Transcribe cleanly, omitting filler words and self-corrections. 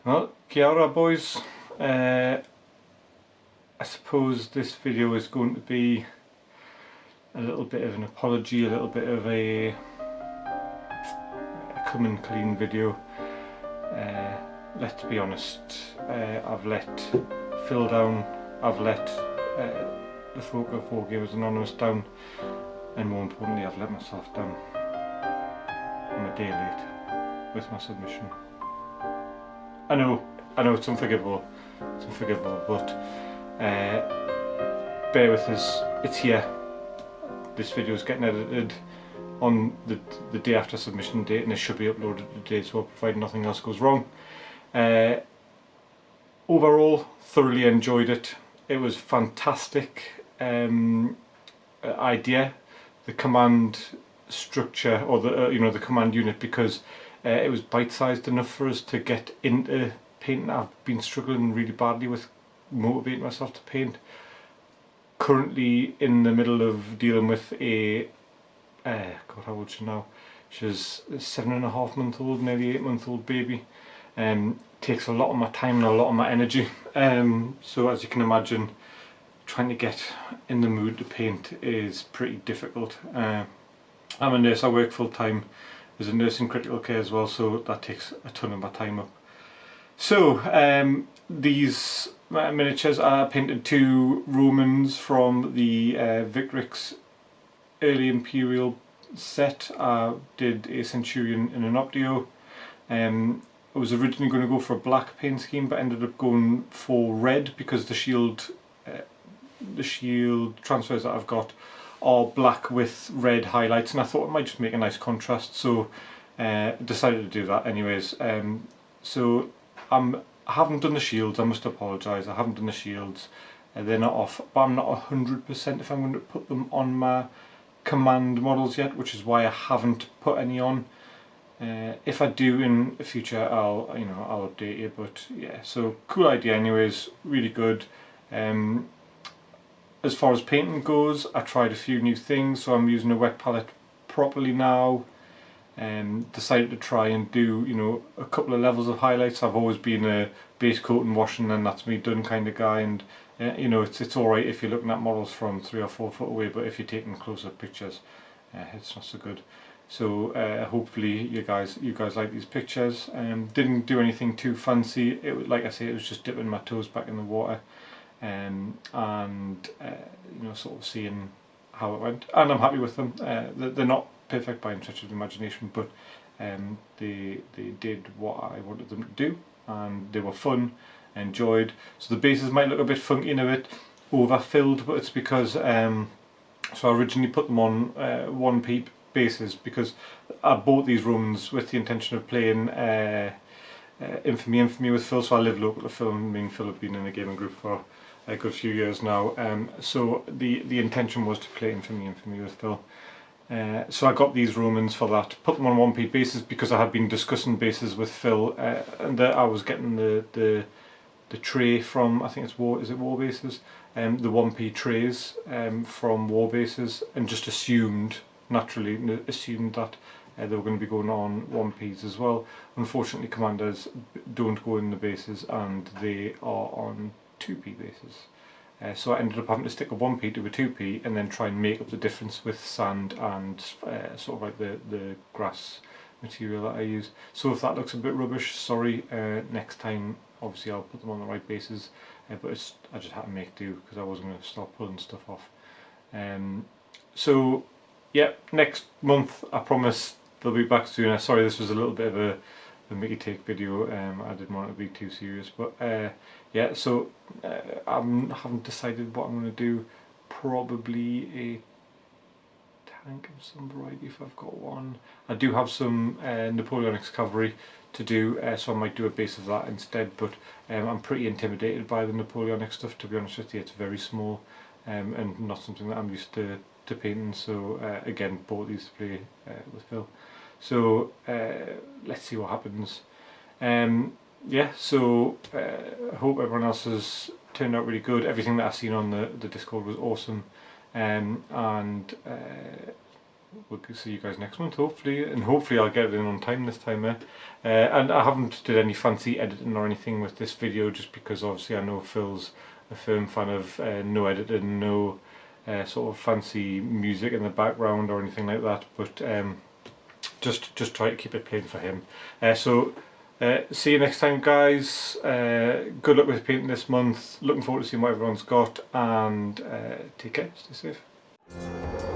Well, kia ora boys. I suppose this video is going to be a little bit of an apology, a little bit of a come and clean video. Let's be honest, I've let Phil down, I've let the folk of Wargamers Anonymous down, and more importantly I've let myself down. I'm a day late with my submission. I know it's unforgivable, but bear with us, it's here. This video is getting edited on the day after submission date, and it should be uploaded today as well, provided nothing else goes wrong. Overall, thoroughly enjoyed it. It was fantastic idea, the command structure, or the you know, the command unit, because it was bite-sized enough for us to get into painting. I've been struggling really badly with motivating myself to paint. Currently in the middle of dealing with a God, how old is she now? She's a 7.5-month-old, nearly 8-month-old baby. Takes a lot of my time and a lot of my energy. So as you can imagine, trying to get in the mood to paint is pretty difficult. I'm a nurse, I work full time as a nurse in critical care as well, so that takes a ton of my time up. So these miniatures, I painted 2 Romans from the Victrix early Imperial set. I did a Centurion in an Optio. I was originally going to go for a black paint scheme, but ended up going for red because the shield transfers that I've got are black with red highlights, and I thought it might just make a nice contrast, so decided to do that anyways. So I haven't done the shields, I must apologise, I haven't done the shields. They're not off, but I'm not 100% if I'm going to put them on my command models yet, which is why I haven't put any on. If I do in the future, I'll update you. But yeah, so cool idea anyways, really good. As far as painting goes, I tried a few new things, so I'm using a wet palette properly now. Decided to try and do, you know, a couple of levels of highlights. I've always been a base coat and wash and then that's me done kind of guy, and you know, it's alright if you're looking at models from 3 or 4 foot away, but if you're taking close-up pictures, it's not so good. So hopefully you guys like these pictures. Didn't do anything too fancy. It was, like I say, it was just dipping my toes back in the water, and you know, sort of seeing how it went, and I'm happy with them. They're not perfect by any stretch of the imagination, but they did what I wanted them to do, and they were fun, enjoyed. So the bases might look a bit funky and a bit overfilled, but it's because so I originally put them on 1p bases because I bought these Romans with the intention of playing Infamy with Phil. So I live local to Phil, and me and Phil have been in a gaming group for a good few years now. So the intention was to play Infamy with Phil. So I got these Romans for that, put them on 1p bases because I had been discussing bases with Phil, and I was getting the tray from, I think it's War Bases, the 1p trays from War Bases, and just naturally assumed that they were going to be going on 1ps as well. Unfortunately, commanders don't go in the bases, and they are on 2p bases. So I ended up having to stick a 1p to a 2p and then try and make up the difference with sand and sort of like the grass material that I use. So if that looks a bit rubbish, sorry. Next time obviously I'll put them on the right bases, but I just had to make do because I wasn't going to start pulling stuff off. So yeah, next month I promise they'll be back soon. Sorry, this was a little bit of a Mickey take video. I didn't want it to be too serious, but yeah, so I haven't decided what I'm going to do. Probably a tank of some variety if I've got one. I do have some Napoleonic cavalry to do, so I might do a base of that instead, but I'm pretty intimidated by the Napoleonic stuff, to be honest with you. It's very small and not something that I'm used to painting, so again, bought these to play with Phil. So let's see what happens. Yeah, so I hope everyone else has turned out really good. Everything that I seen on the Discord was awesome, and we'll see you guys next month hopefully, and hopefully I'll get it in on time this time. And I haven't did any fancy editing or anything with this video, just because obviously I know Phil's a firm fan of no editing, no sort of fancy music in the background or anything like that, but just try to keep it plain for him. See you next time, guys. Good luck with painting this month. Looking forward to seeing what everyone's got, and take care, stay safe.